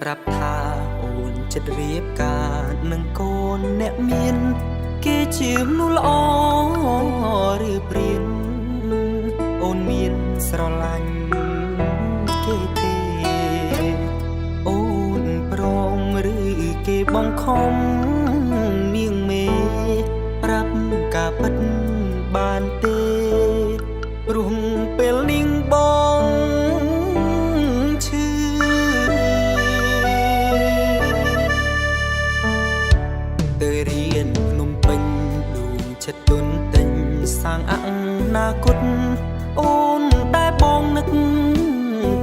ប្រាប់ថាអូនចិត្តរៀបការនឹងកូនអ្នកមានគេជាមនុស្សល្អឬព្រានអូនមានស្រឡាញ់គេទេអូនប្រងឬគេបង្ខំមៀងមេប្រាប់ការពិតបានទេព្រោះពេលនាងបងឈឺទៅរៀនភ្នំពេញដួងចិត្តទុនទិញសាងអនាគតអូនដែលបងនឹក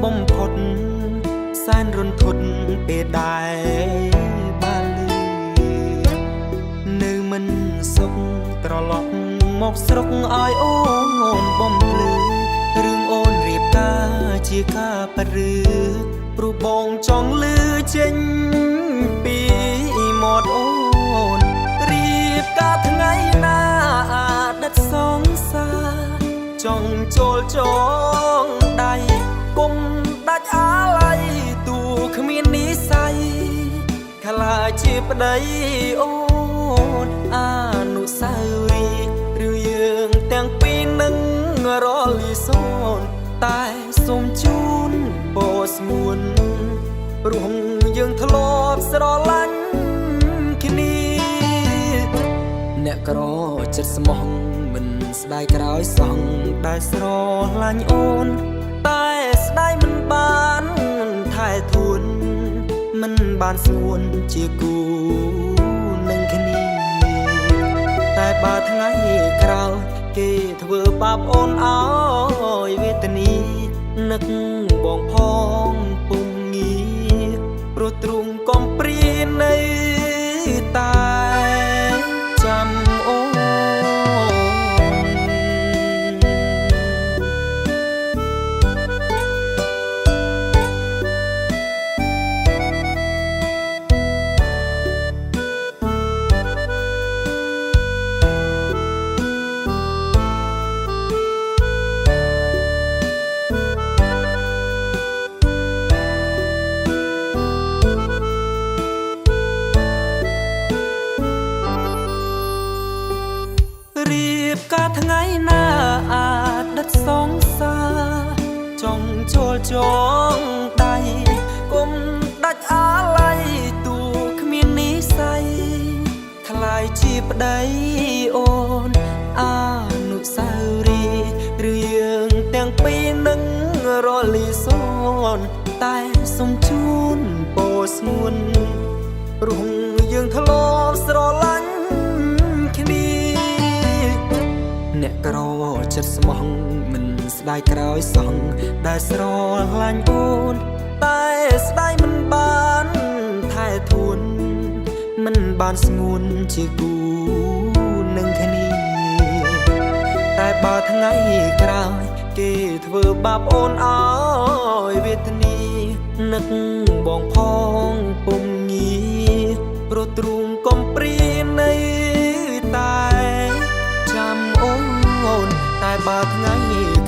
បំផុតសែនរន្ធត់ពេលដែលបានលឺនៅមិនសុខត្រឡប់មកស្រុកឲ្យអូនបំភ្លឺរឿងអូនរៀបការជាការប៉ឬព្រោះបងចង់លឺចេញពីមាត់អូនរៀបការថ្ងៃណាដិតសងសាចង់ចូលចងដៃគុំដាច់អាឡ័យទូគ្មាននិស្ស័យខ្លាចជាប្តីអូនអនុស្សាវរីយ៍ឬយើងទាំងពីរនឹងរលីសូនតែសូមជូនបោស្ងួនព្រោះយើងធ្លាប់ស្រឡាញ់គ្នាអ្នកក្រចិត្តស្មោះមិនស្ដាយក្រោយសងដែលស្រឡាញ់អូនតែស្ដាយមិនបានថែធួនមិនបានស្ងួនជាគូនឹងគ្នាតែបើថ្ងៃក្រោយគេធ្វើបាបអូនឲ្យវេទនីនឹកបងផងពុំងារព្រោះទ្រូងកំព្រានៅតែចាំអូនការថ្ងៃណាអាចដិតសងសាចង់ចូលចងដៃគុំដាច់អាឡ័យទូគ្មាននិស្ស័យថ្លៃជាប្តីអូនអនុស្សាវរីយ៍ឬយើងទាំងពីរនឹងរលីសូនតែសូមជូនបោស្ងួនព្រោះយើងធ្លាប់ស្រឡាញ់គ្នាអ្នកក្រចិត្តស្មោះមិនស្ដាយក្រោយសងដែលស្រឡាញ់អូនតែស្ដាយមិនបានថែធួនមិនបានស្ងួនជាគូនឹងគ្នាតែបើថ្ងៃក្រោយគេធ្វើបាបអូនឲ្យវេទនីនឹកបងផងពុំងារព្រោះទ្រូងកំព្រានៅតែចាំអូនតែបើថ្ងៃ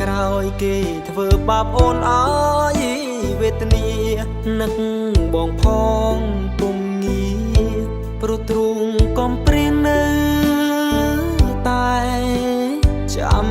ក្រោយគេធ្វើបាបអូនឲ្យវេទនានឹកបងផងពុំងារព្រោះទ្រូងកំព្រានៅតែចាំ